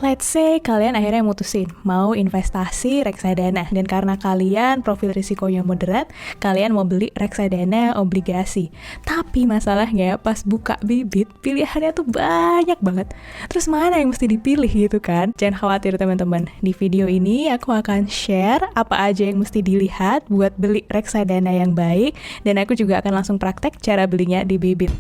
Let's say kalian akhirnya mutusin mau investasi reksadana, dan karena kalian profil risikonya moderat, kalian mau beli reksadana obligasi. Tapi masalahnya pas buka bibit, pilihannya tuh banyak banget. Terus mana yang mesti dipilih gitu kan? Jangan khawatir teman-teman, di video ini aku akan share apa aja yang mesti dilihat buat beli reksadana yang baik, dan aku juga akan langsung praktek cara belinya di bibit.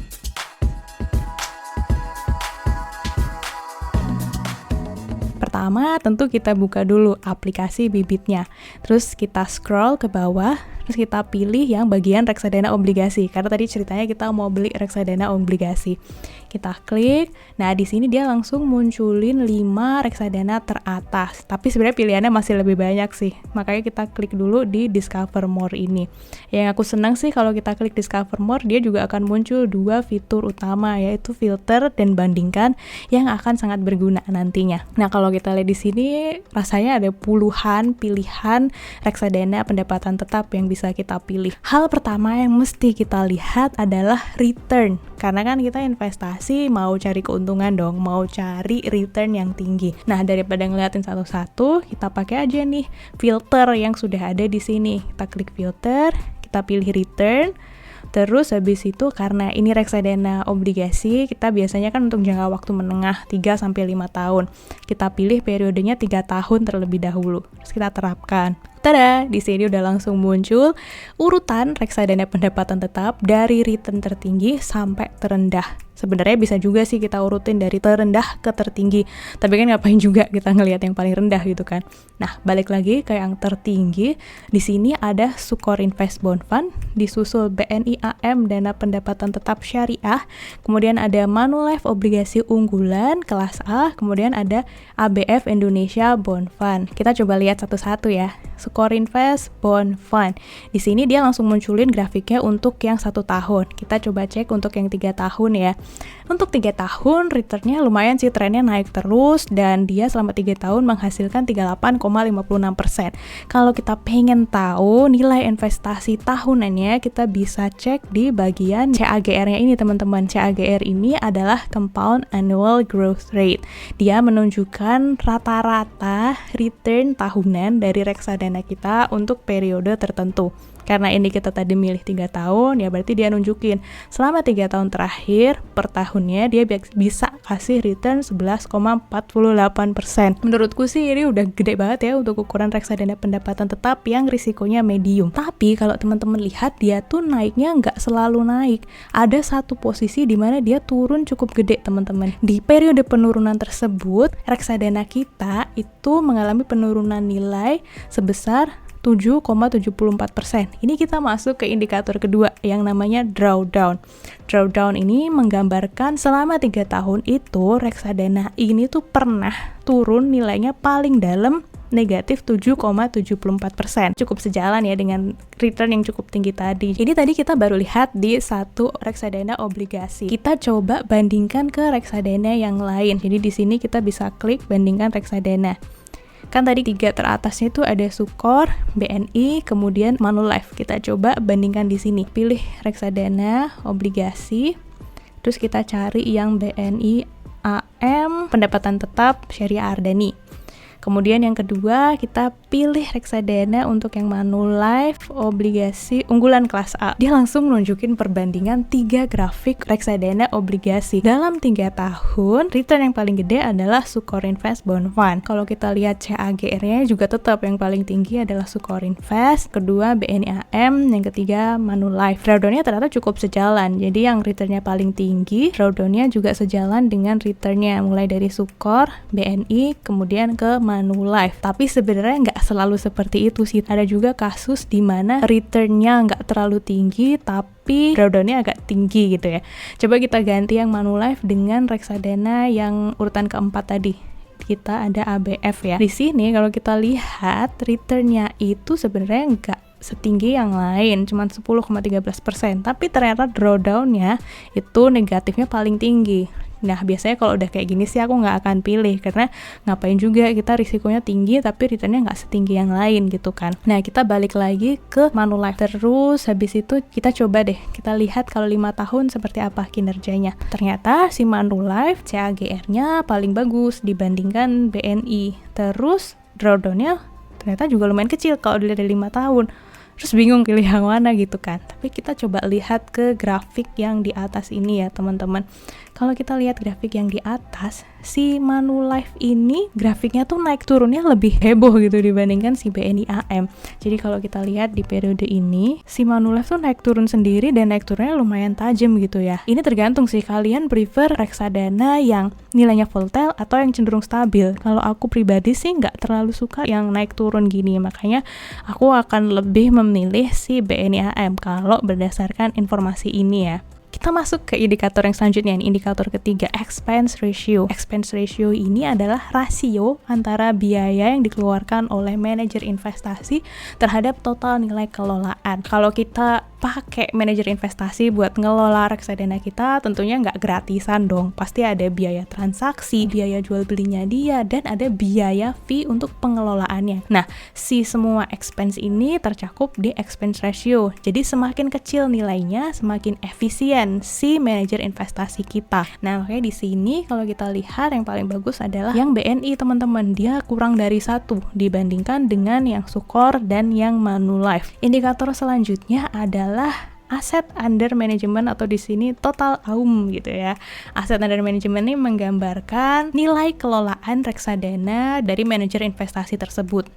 Pertama, tentu kita buka dulu aplikasi bibitnya. Terus kita scroll ke bawah, terus kita pilih yang bagian reksadana obligasi. Karena tadi ceritanya kita mau beli reksadana obligasi. Kita klik. Nah, di sini dia langsung munculin 5 reksadana teratas. Tapi sebenarnya pilihannya masih lebih banyak sih. Makanya kita klik dulu di Discover More ini. Yang aku senang sih kalau kita klik Discover More, dia juga akan muncul 2 fitur utama, yaitu filter dan bandingkan, yang akan sangat berguna nantinya. Nah, kalau kita lihat di sini, rasanya ada puluhan pilihan reksadana pendapatan tetap yang bisa kita pilih. Hal pertama yang mesti kita lihat adalah return. Karena kan kita investasi mau cari keuntungan dong, mau cari return yang tinggi. Nah, daripada ngeliatin satu-satu, kita pakai aja nih filter yang sudah ada di sini. Kita klik filter, kita pilih return. Terus habis itu karena ini reksadana obligasi, kita biasanya kan untuk jangka waktu menengah 3-5 tahun. Kita pilih periodenya 3 tahun terlebih dahulu. Terus kita terapkan. Tada, di sini udah langsung muncul urutan reksadana pendapatan tetap dari return tertinggi sampai terendah. Sebenarnya bisa juga sih kita urutin dari terendah ke tertinggi. Tapi kan ngapain juga kita ngelihat yang paling rendah gitu kan. Nah, balik lagi ke yang tertinggi. Di sini ada Sukor Invest Bond Fund, disusul BNI AM Dana Pendapatan Tetap Syariah, kemudian ada Manulife Obligasi Unggulan kelas A, kemudian ada ABF Indonesia Bond Fund. Kita coba lihat satu-satu ya. Sukor Invest Bond Fund. Di sini dia langsung munculin grafiknya untuk yang 1 tahun. Kita coba cek untuk yang 3 tahun ya. Untuk 3 tahun returnnya lumayan sih, trennya naik terus, dan dia selama 3 tahun menghasilkan 38,56%. Kalau kita pengen tahu nilai investasi tahunannya, kita bisa cek di bagian CAGR-nya ini teman-teman. CAGR ini adalah Compound Annual Growth Rate. Dia menunjukkan rata-rata return tahunan dari reksadana kita untuk periode tertentu. Karena ini kita tadi milih 3 tahun, ya berarti dia nunjukin selama 3 tahun terakhir per tahunnya dia bisa kasih return 11,48%. Menurutku sih ini udah gede banget ya untuk ukuran reksadana pendapatan tetap yang risikonya medium. Tapi kalau teman-teman lihat, dia tuh naiknya nggak selalu naik. Ada satu posisi di mana dia turun cukup gede teman-teman. Di periode penurunan tersebut, reksadana kita itu mengalami penurunan nilai sebesar 7,74%. Ini kita masuk ke indikator kedua yang namanya drawdown. Drawdown ini menggambarkan selama 3 tahun itu reksadana ini tuh pernah turun nilainya paling dalam negatif 7,74%. Cukup sejalan ya dengan return yang cukup tinggi tadi. Ini tadi kita baru lihat di satu reksadana obligasi. Kita coba bandingkan ke reksadana yang lain. Jadi di sini kita bisa klik bandingkan reksadana. Kan tadi 3 teratasnya itu ada Sukor, BNI, kemudian Manulife. Kita coba bandingkan di sini. Pilih reksadana obligasi, terus kita cari yang BNI AM pendapatan tetap Syariah Ardani. Kemudian yang kedua, kita pilih reksadana untuk yang Manulife obligasi unggulan kelas A. Dia langsung nunjukin perbandingan 3 grafik reksadana obligasi. Dalam 3 tahun, return yang paling gede adalah Sukor Invest Bond Fund. Kalau kita lihat CAGR-nya juga tetap yang paling tinggi adalah Sukor Invest, kedua BNI AM, yang ketiga Manulife. Drawdown-nya ternyata cukup sejalan. Jadi yang returnnya paling tinggi, drawdown-nya juga sejalan dengan returnnya, mulai dari Sukor, BNI, kemudian ke Manulife. Tapi sebenarnya nggak selalu seperti itu sih. Ada juga kasus di mana returnnya nggak terlalu tinggi tapi drawdown-nya agak tinggi gitu ya. Coba kita ganti yang Manulife dengan reksadana yang urutan keempat tadi. Kita ada ABF ya. Di sini kalau kita lihat returnnya itu sebenarnya nggak setinggi yang lain, cuma 10,13%. Tapi ternyata drawdown-nya itu negatifnya paling tinggi. Nah biasanya kalau udah kayak gini sih aku nggak akan pilih, karena ngapain juga kita risikonya tinggi tapi returnnya nggak setinggi yang lain gitu kan. Nah kita balik lagi ke Manulife. Terus habis itu kita coba deh, kita lihat kalau 5 tahun seperti apa kinerjanya. Ternyata si Manulife CAGR-nya paling bagus dibandingkan BNI. Terus drawdown-nya ternyata juga lumayan kecil kalau dilihat dari 5 tahun. Terus bingung pilih yang mana gitu kan. Tapi kita coba lihat ke grafik yang di atas ini ya teman-teman. Kalau kita lihat grafik yang di atas, si Manulife ini grafiknya tuh naik turunnya lebih heboh gitu dibandingkan si BNI AM. Jadi kalau kita lihat di periode ini, si Manulife tuh naik turun sendiri dan naik turunnya lumayan tajam gitu ya. Ini tergantung sih, kalian prefer reksadana yang nilainya volatile atau yang cenderung stabil. Kalau aku pribadi sih nggak terlalu suka yang naik turun gini, makanya aku akan lebih memilih si BNI AM kalau berdasarkan informasi ini ya. Kita masuk ke indikator yang selanjutnya, ini indikator ketiga, expense ratio. Expense ratio ini adalah rasio antara biaya yang dikeluarkan oleh manajer investasi terhadap total nilai kelolaan. Kalau kita pakai manajer investasi buat ngelola reksadana kita, tentunya nggak gratisan dong. Pasti ada biaya transaksi, biaya jual belinya dia, dan ada biaya fee untuk pengelolaannya. Nah, si semua expense ini tercakup di expense ratio. Jadi semakin kecil nilainya, semakin efisien si manajer investasi kita. Nah, makanya di sini kalau kita lihat yang paling bagus adalah yang BNI teman-teman. Dia kurang dari 1 dibandingkan dengan yang Sukor dan yang Manulife. Indikator selanjutnya adalah aset under management atau di sini total AUM gitu ya. Aset under management ini menggambarkan nilai kelolaan reksadana dari manajer investasi tersebut.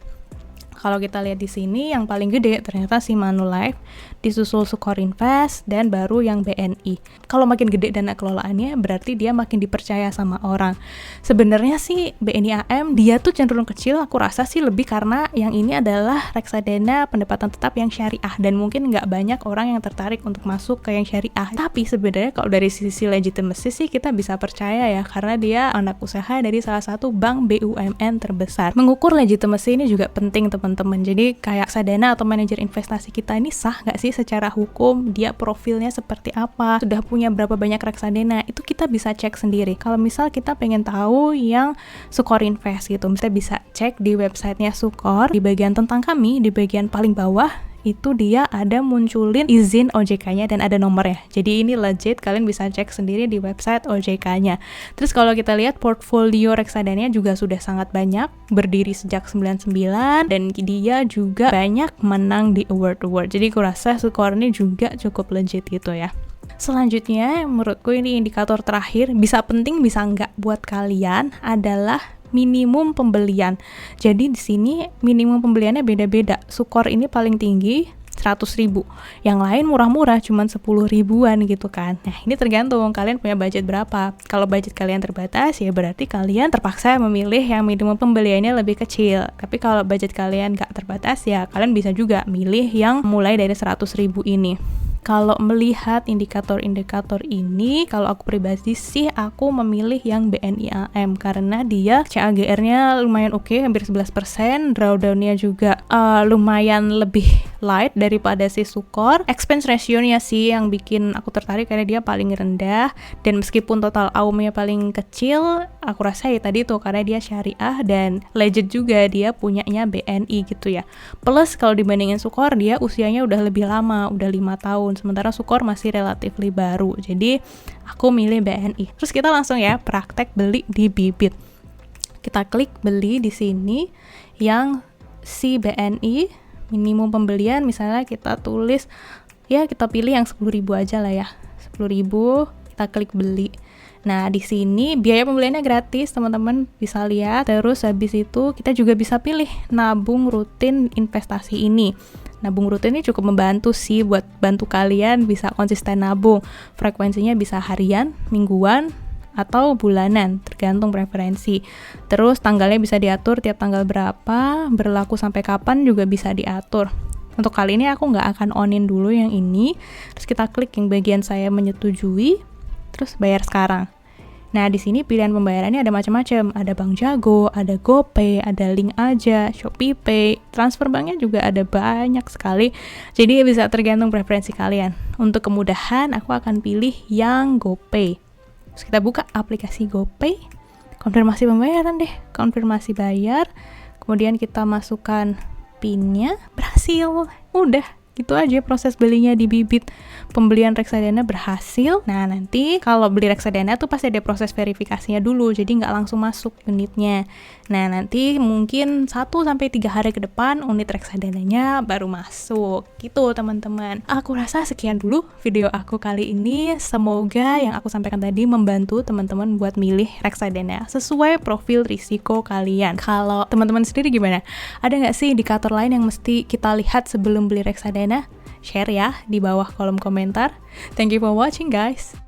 Kalau kita lihat di sini yang paling gede ternyata si Manulife, disusul Sukor Invest, dan baru yang BNI. Kalau makin gede dana kelolaannya berarti dia makin dipercaya sama orang. Sebenarnya sih BNI AM dia tuh cenderung kecil, aku rasa sih lebih karena yang ini adalah reksadana pendapatan tetap yang syariah dan mungkin nggak banyak orang yang tertarik untuk masuk ke yang syariah. Tapi sebenarnya kalau dari sisi legitimacy sih kita bisa percaya ya, karena dia anak usaha dari salah satu bank BUMN terbesar. Mengukur legitimacy ini juga penting teman-teman. Jadi kayak reksadana atau manajer investasi kita ini sah nggak sih secara hukum, dia profilnya seperti apa, sudah punya berapa banyak reksadana, itu kita bisa cek sendiri. Kalau misal kita pengen tahu yang Sukor Invest gitu, misalnya bisa cek di websitenya Sukor, di bagian tentang kami, di bagian paling bawah itu dia ada munculin izin OJK-nya dan ada nomornya. Jadi ini legit, kalian bisa cek sendiri di website OJK-nya. Terus kalau kita lihat portfolio reksadanya juga sudah sangat banyak, berdiri sejak 99 dan dia juga banyak menang di award-award. Jadi aku rasa Sukor ini juga cukup legit gitu ya. Selanjutnya menurutku ini indikator terakhir, bisa penting bisa enggak buat kalian adalah minimum pembelian. Jadi di sini minimum pembeliannya beda-beda. Sukor ini paling tinggi 100.000, yang lain murah-murah cuman 10 ribuan gitu kan. Nah ini tergantung kalian punya budget berapa. Kalau budget kalian terbatas ya berarti kalian terpaksa memilih yang minimum pembeliannya lebih kecil. Tapi kalau budget kalian gak terbatas ya kalian bisa juga milih yang mulai dari 100.000 ini. Kalau melihat indikator-indikator ini, kalau aku pribadi sih aku memilih yang BNI AM karena dia CAGR-nya lumayan oke, hampir 11%, drawdown-nya juga lumayan lebih light daripada si Sukor. Expense ratio-nya sih yang bikin aku tertarik karena dia paling rendah, dan meskipun total AUM-nya paling kecil, aku rasa ya tadi tuh karena dia syariah dan legit juga dia punyanya BNI gitu ya. Plus kalau dibandingin Sukor dia usianya udah lebih lama, udah 5 tahun. Sementara Sukor masih relatifly baru. Jadi aku milih BNI. Terus kita langsung ya praktek beli di Bibit. Kita klik beli di sini yang si BNI, minimum pembelian misalnya kita tulis ya, kita pilih yang 10.000 aja lah ya. 10.000, kita klik beli. Nah, di sini biaya pembeliannya gratis, teman-teman bisa lihat. Terus habis itu kita juga bisa pilih nabung rutin investasi ini. Nabung rutin ini cukup membantu sih buat bantu kalian bisa konsisten nabung. Frekuensinya bisa harian, mingguan, atau bulanan, tergantung preferensi. Terus tanggalnya bisa diatur tiap tanggal berapa, berlaku sampai kapan juga bisa diatur. Untuk kali ini aku nggak akan onin dulu yang ini. Terus kita klik yang bagian saya menyetujui, terus bayar sekarang. Nah, di sini pilihan pembayarannya ada macam-macam. Ada Bank Jago, ada GoPay, ada Link Aja, ShopeePay, transfer banknya juga ada banyak sekali. Jadi bisa tergantung preferensi kalian. Untuk kemudahan, aku akan pilih yang GoPay. Terus kita buka aplikasi GoPay, konfirmasi pembayaran deh, konfirmasi bayar, kemudian kita masukkan PIN-nya, berhasil. Udah, gitu aja proses belinya di Bibit. Pembelian reksadana berhasil. Nah, nanti kalau beli reksadana tuh pasti ada proses verifikasinya dulu, jadi nggak langsung masuk unitnya. Nah, nanti mungkin 1-3 hari ke depan unit reksadananya baru masuk. Gitu, teman-teman. Aku rasa sekian dulu video aku kali ini. Semoga yang aku sampaikan tadi membantu teman-teman buat milih reksadana sesuai profil risiko kalian. Kalau teman-teman sendiri gimana? Ada nggak sih indikator lain yang mesti kita lihat sebelum beli reksadana? Share ya di bawah kolom komentar. Thank you for watching, guys.